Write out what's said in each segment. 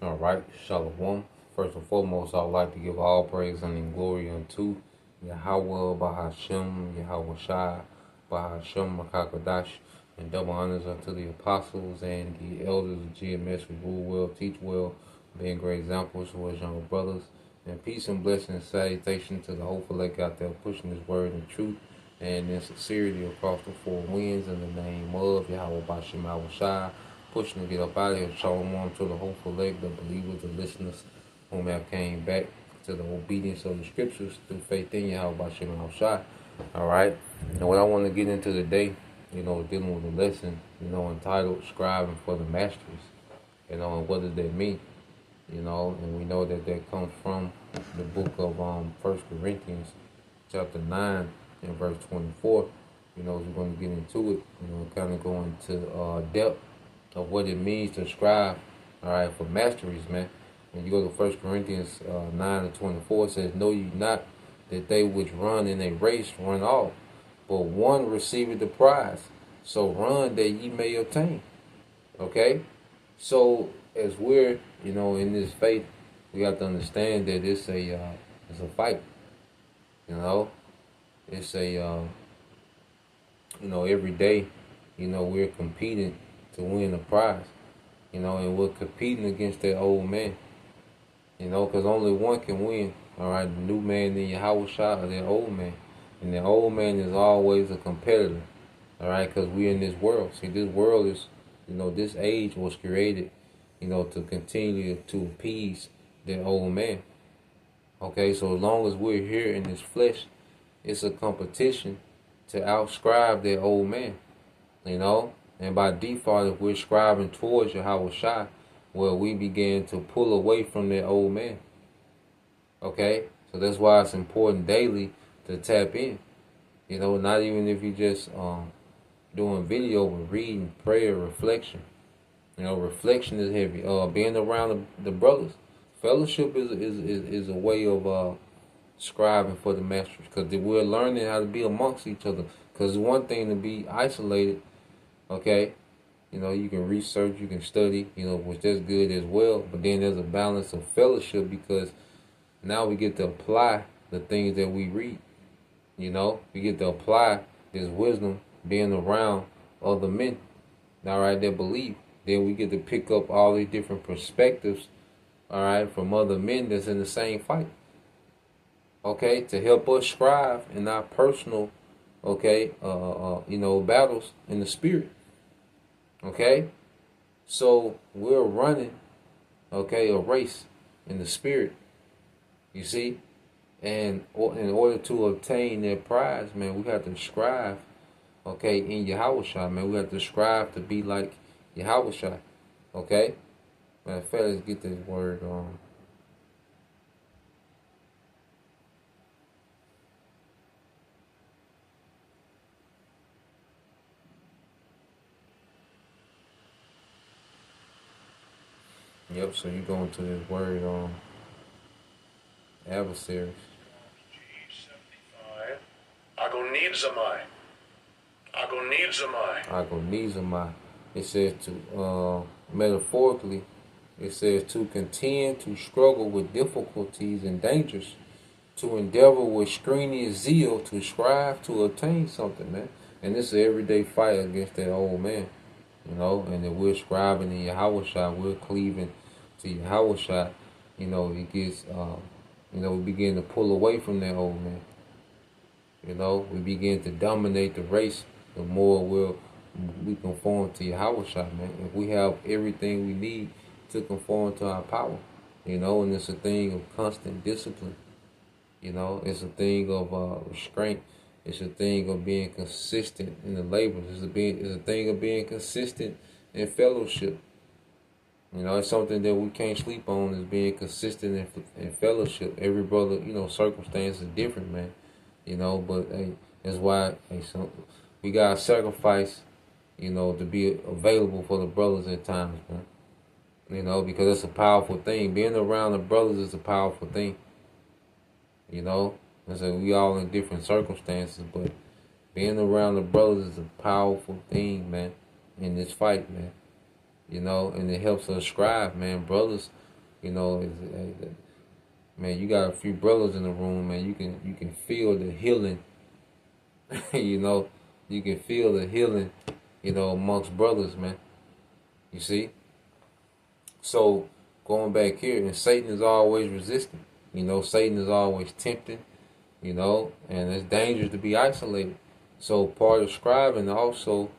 All right, Shalom. First and foremost, I would like to give all praise and glory unto Yahweh, Bahashem, Yahweh Shai, Bahashem, Makakadash, and double honors unto the apostles and the elders of GMS who rule well, teach well, being great examples to us younger brothers. And peace and blessing and salutation to the hopeful elect out there pushing this word in truth and in sincerity across the four winds in the name of Yahweh Bashem Yahweh Shai, pushing to get up out of here. Shalom to the hopeful elect, the believers, the listeners whom have came back to the obedience of the scriptures through faith in Yahweh Bashem Yahweh Shai. All right, and what I want to get into today, dealing with a lesson, entitled Scribing for the Masteries, and what does that mean? And we know that comes from the book of 1 Corinthians chapter 9 and verse 24. As we're going to get into it, kind of go into depth of what it means to scribe, all right, for masteries, man. When you go to 1 Corinthians 9 and 24, it says, "Know ye not that they which run in a race run all, but one receiveth the prize. So run that ye may obtain." Okay? So as we're, in this faith, we have to understand that it's a fight. It's every day, we're competing to win a prize, and we're competing against that old man, because only one can win, all right, the new man in Yahweh Shah or that old man. And the old man is always a competitor, all right, because we're in this world. See, this world is, this age was created, to continue to appease that old man. Okay, so as long as we're here in this flesh, it's a competition to outscribe that old man, And by default, if we're scribing towards Yahweh Shai, well, we begin to pull away from that old man. Okay? So that's why it's important daily to tap in. Not even if you just doing video, but reading, prayer, reflection. Reflection is heavy. Being around the brothers. Fellowship is a way of scribing for the masters, because we're learning how to be amongst each other. Because it's one thing to be isolated, okay? You can research, you can study, which is good as well. But then there's a balance of fellowship, because now we get to apply the things that we read. We get to apply this wisdom being around other men, all right, that believe. Then we get to pick up all these different perspectives, all right, from other men that's in the same fight. Okay, to help us strive in our personal, battles in the spirit. Okay, so we're running, a race in the spirit. You see, and in order to obtain that prize, man, we have to strive, in Yahweh Shai, man. We have to strive to be like Yahweh Shai. Okay, matter of fact, let's get this word on. Yep, so you go into this word on adversaries. G75. Agonizamai. Agonizamai. It says to, metaphorically, it says to contend, to struggle with difficulties and dangers, to endeavor with strenuous zeal, to strive to obtain something, man. And this is an everyday fight against that old man, and that we're scribing in Yahweh Shai, we're cleaving to Yahweh Shai, it gets, we begin to pull away from that old man. We begin to dominate the race the more we conform to Yahweh Shai, man. If we have everything we need to conform to our power, and it's a thing of constant discipline. It's a thing of restraint. It's a thing of being consistent in the labors. It's a thing of being consistent in fellowship. It's something that we can't sleep on, is being consistent in fellowship. Every brother, circumstance is different, man. But hey, that's why so we gotta sacrifice, to be available for the brothers at times, man. Because it's a powerful thing. Being around the brothers is a powerful thing. And so we all in different circumstances, but being around the brothers is a powerful thing, man, in this fight, man. And it helps us strive, man. Brothers You know, man, you got a few brothers in the room, man. You can feel the healing. You know, you can feel the healing. You know, amongst brothers, man. You see. So going back here, and Satan is always resisting. You know, Satan is always tempting. You know, and it's dangerous to be isolated. So part of scribing also,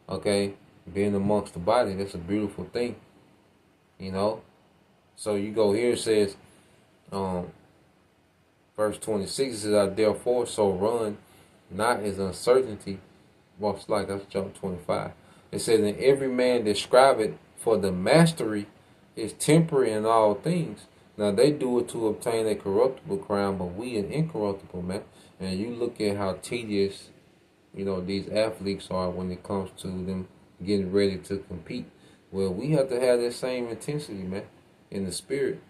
okay, being amongst the body, that's a beautiful thing. You know. So you go here, it says, verse 26, it says, I therefore so run, not as uncertainty. Well, it's like, let's jump 25. It says, and every man describeth for the mastery is temporary in all things. Now they do it to obtain a corruptible crown, but we an incorruptible, man. And you look at how tedious, you know, these athletes are when it comes to them getting ready to compete. Well, we have to have that same intensity, man, in the spirit.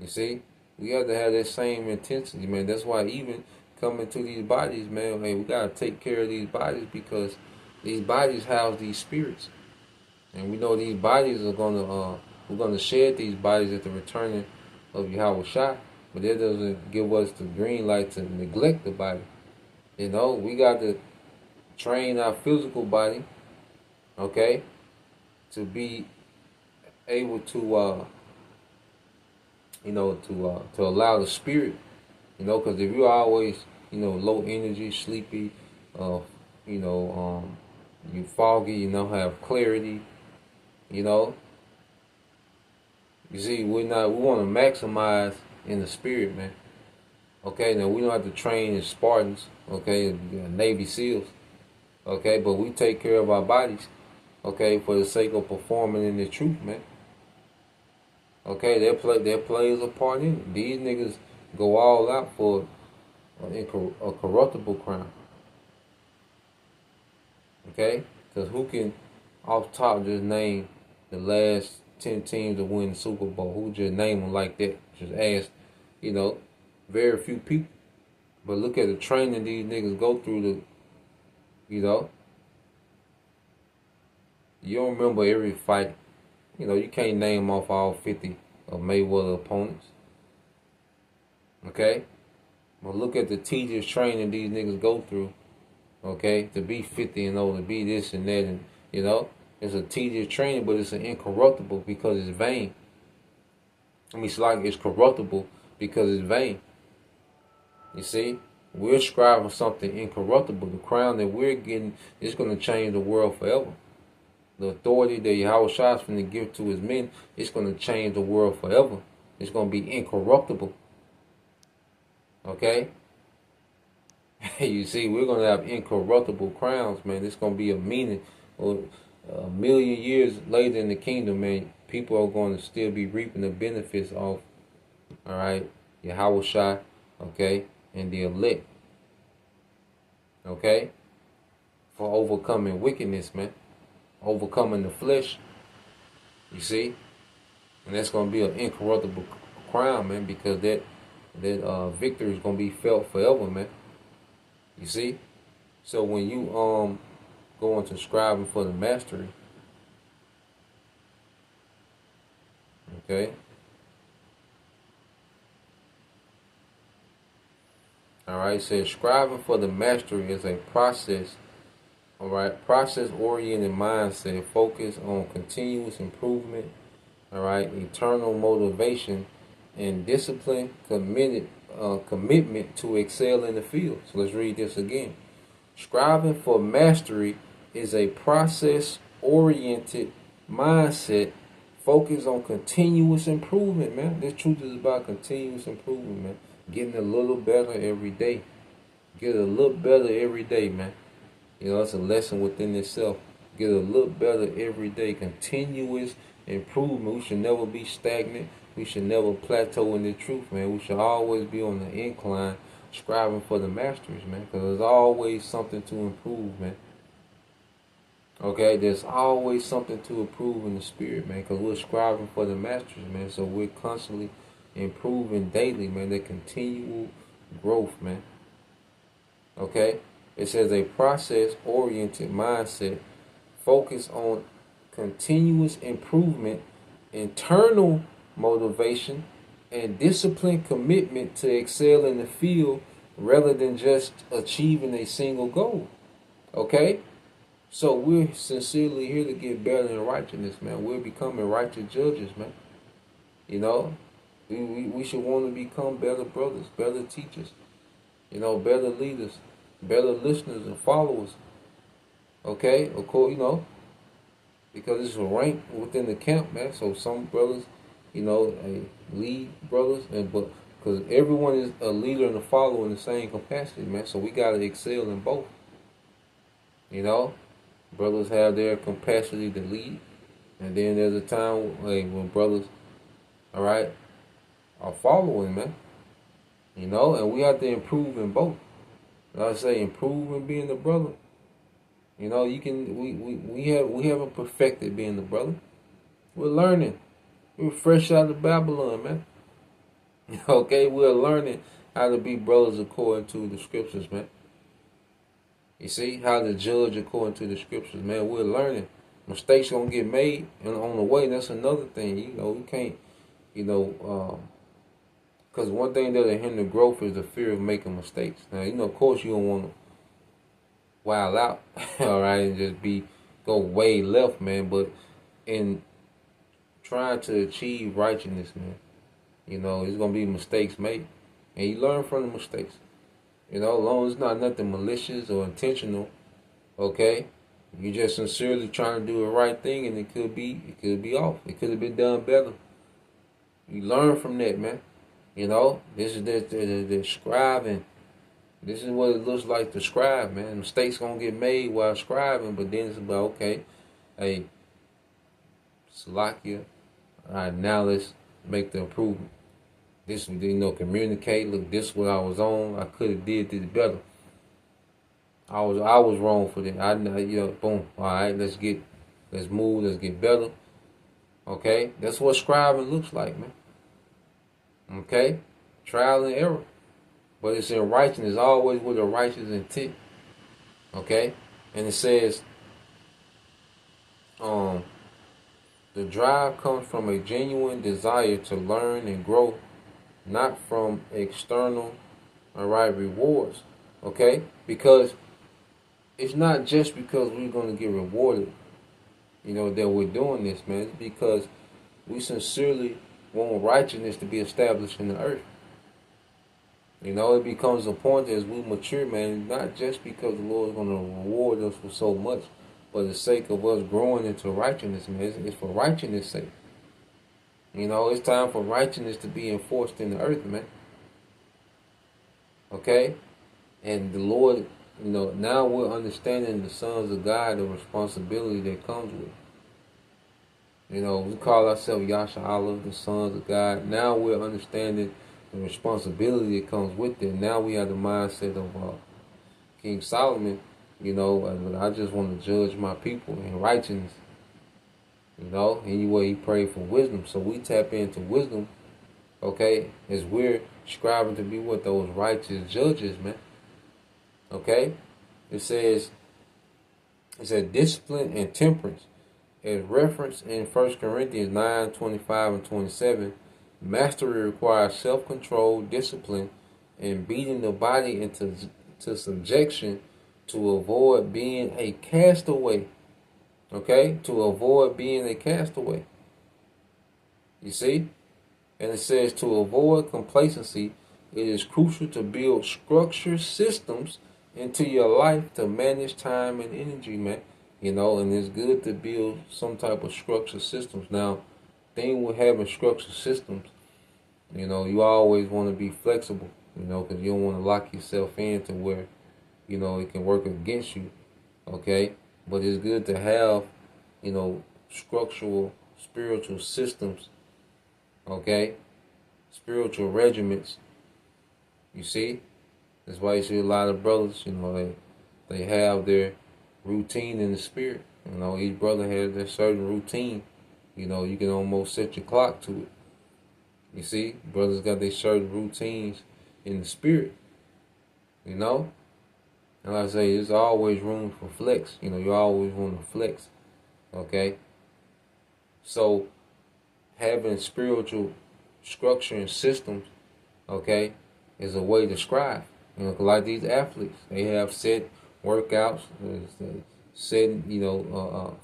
You see? We have to have that same intensity, man. That's why even coming to these bodies, man, hey, we got to take care of these bodies because these bodies house these spirits. And we know these bodies are going to, we're going to shed these bodies at the returning of Yahweh Shai. But that doesn't give us the green light to neglect the body. You know, we got to train our physical body, okay, to be able to, you know, to allow the spirit, you know, because if you're always, you know, low energy, sleepy, you know, you foggy, you don't have clarity, you know. You see, we want to maximize in the spirit, man. Okay, now we don't have to train as Spartans, okay, Navy SEALs, okay, but we take care of our bodies, okay, for the sake of performing in the truth, man. Okay, that plays a part in it. These niggas go all out for a corruptible crown. Okay, because who can off top just name the last 10 teams to win the Super Bowl? Who just name them like that? Just ask, you know, very few people. But look at the training these niggas go through to, you know. You don't remember every fight. You know, you can't name off all 50 of Mayweather opponents. Okay? But look at the tedious training these niggas go through. Okay? To be 50 and over, to be this and that. And, you know, it's a tedious training, but it's an incorruptible because it's vain. I mean, it's corruptible because it's vain. You see? We're striving for something incorruptible. The crown that we're getting is going to change the world forever. The authority that Yahweh Shai is going to give to his men, it's going to change the world forever. It's going to be incorruptible. Okay? You see, we're going to have incorruptible crowns, man. It's going to be a meaning. Or a million years later in the kingdom, man, people are going to still be reaping the benefits of, all right, Yahweh Shai, okay, and the elect. Okay? For overcoming wickedness, man. Overcoming the flesh. You see? And that's going to be an incorruptible crown, man, because that victory is going to be felt forever, man. You see? So when you go into scribing for the mastery, okay? Alright, it says scribing for the mastery is a process. Alright, process-oriented mindset, focus on continuous improvement, alright, eternal motivation, and discipline, commitment to excel in the field. So let's read this again. Striving for mastery is a process-oriented mindset, focus on continuous improvement, man. This truth is about continuous improvement, man. Getting a little better every day. Get a little better every day, man. You know, it's a lesson within itself. Get a little better every day. Continuous improvement. We should never be stagnant. We should never plateau in the truth, man. We should always be on the incline, striving for the masteries, man. Because there's always something to improve, man. Okay, there's always something to improve in the spirit, man. Because we're striving for the masteries, man. So we're constantly improving daily, man. The continual growth, man. Okay? It says a process-oriented mindset, focus on continuous improvement, internal motivation, and disciplined commitment to excel in the field rather than just achieving a single goal. Okay? So we're sincerely here to get better in righteousness, man. We're becoming righteous judges, man. You know, we should want to become better brothers, better teachers, better leaders, better listeners and followers. Okay? Of course, because it's a rank within the camp, man. So some brothers, lead brothers, but because everyone is a leader and a follower in the same capacity, man. So we gotta excel in both. You know, brothers have their capacity to lead, and then there's a time when brothers, all right, are following, man. And we have to improve in both. Like I say, improve in being the brother. You can we haven't perfected being the brother. We're learning. We're fresh out of Babylon, man. Okay, we're learning how to be brothers according to the scriptures, man. You see how to judge according to the scriptures, man. We're learning. Mistakes gonna get made, and on the way, that's another thing. You can't, because one thing that'll hinder growth is the fear of making mistakes. Now, of course, you don't want to wild out, all right, and just go way left, man. But in trying to achieve righteousness, man, there's gonna be mistakes made, and you learn from the mistakes. As long as it's not nothing malicious or intentional, okay, you just sincerely trying to do the right thing, and it could be off. It could have been done better. You learn from that, man. This is the scribing. This is what it looks like to scribe, man. Mistakes gonna get made while scribing, but then it's about, okay, hey, Salakia, all right, now let's make the improvement. This, communicate. Look, this is what I was on. I could have did this better. I was wrong for that. Boom. All right, let's move. Let's get better. Okay, that's what scribing looks like, man. Okay, trial and error, but it's in righteousness, always with a righteous intent. Okay, and it says, the drive comes from a genuine desire to learn and grow, not from external, all right, rewards. Okay, because it's not just because we're going to get rewarded, that we're doing this, man. It's because we sincerely want righteousness to be established in the earth. It becomes a point as we mature, man, not just because the Lord is going to reward us for so much, but the sake of us growing into righteousness, man. It's for righteousness' sake. It's time for righteousness to be enforced in the earth, man. Okay? And the Lord, now we're understanding the sons of God, the responsibility that comes with it. We call ourselves Yasha Allah, the sons of God. Now we're understanding the responsibility that comes with it. Now we have the mindset of King Solomon, I just want to judge my people in righteousness. Anyway, he prayed for wisdom. So we tap into wisdom, okay, as we're striving to be what those righteous judges, man. Okay? It says discipline and temperance. As referenced in 1 Corinthians 9:25 and 27, mastery requires self-control, discipline, and beating the body into subjection to avoid being a castaway. Okay? To avoid being a castaway. You see? And it says to avoid complacency, it is crucial to build structured systems into your life to manage time and energy, man. And it's good to build some type of structured systems. Now, thing with having structured systems, you always want to be flexible, because you don't want to lock yourself in to where, it can work against you, okay? But it's good to have, structural, spiritual systems, okay? Spiritual regiments, you see? That's why you see a lot of brothers, they have their routine in the spirit. Each brother has their certain routine. You can almost set your clock to it. You see, brothers got their certain routines in the spirit. And like I say, there's always room for flex. You always want to flex. Okay? So, having spiritual structure and systems, okay, is a way to strive. You know, like these athletes, they have set workouts, set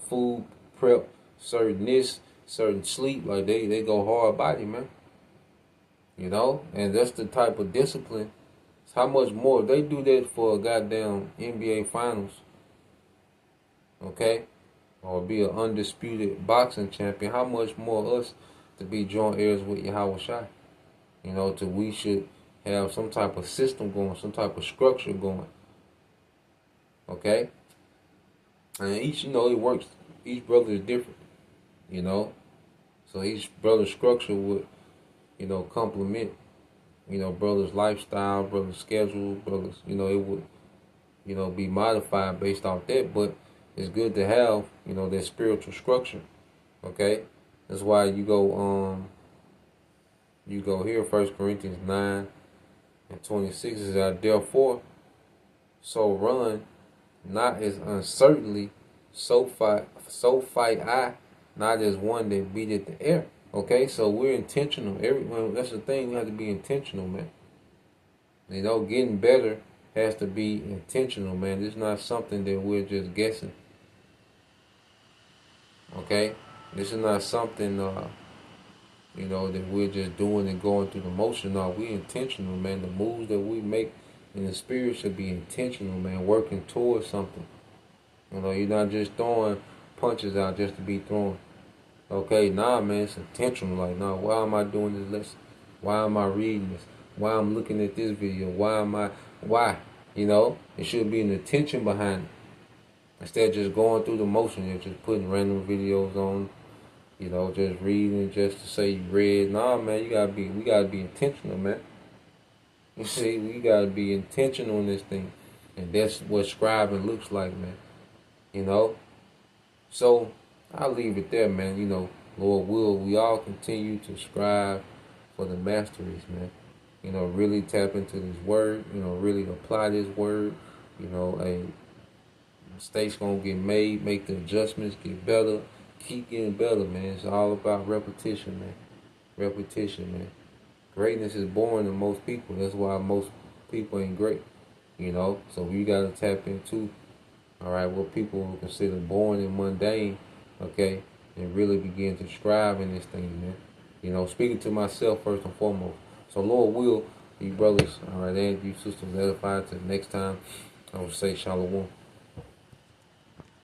food prep, certain this, certain sleep. Like they go hard body, man. You know, and that's the type of discipline. How much more they do that for a goddamn NBA Finals, okay, or be an undisputed boxing champion? How much more us to be joint heirs with Yahweh Shai? You know, to we should have some type of system going, some type of structure going. Okay? And each, you know, it works. Each brother is different, you know. So each brother's structure would, you know, complement, you know, brother's lifestyle, brother's schedule, brother's, you know, it would, you know, be modified based off that. But it's good to have, you know, that spiritual structure. Okay? That's why you go here, 1 Corinthians 9:26 is out. Therefore, so run, not as uncertainly, so fight I, not as one that beateth the air. Okay, so we're intentional. Everyone, that's the thing. We have to be intentional, man. You know, getting better has to be intentional, man. It's not something that we're just guessing. Okay, this is not something you know, that we're just doing and going through the motion. No, we intentional, man. The moves that we make in the spirit should be intentional, man. Working towards something. You know, you're not just throwing punches out just to be throwing. Okay, nah, man, it's intentional. Like, nah, why am I doing this lesson? Why am I reading this? Why I'm looking at this video? Why? You know, it should be an intention behind it. Instead of just going through the motion, you're just putting random videos on, you know, just reading just to say you read. Nah, man, we gotta be intentional, man. You see, we gotta be intentional in this thing. And that's what scribing looks like, man. You know? So I'll leave it there, man. You know, Lord will, we all continue to strive for the masteries, man. You know, really tap into this word, you know, really apply this word. You know, a mistakes gonna get made, make the adjustments, get better, keep getting better, man. It's all about repetition, man. Repetition, man. Greatness is born in most people. That's why most people ain't great. You know, so we gotta tap into, all right, what people will consider boring and mundane, okay, and really begin to strive in this thing, man. You know, speaking to myself first and foremost. So Lord will, you brothers, all right, and you sisters edified. Till next time, I will say shalom.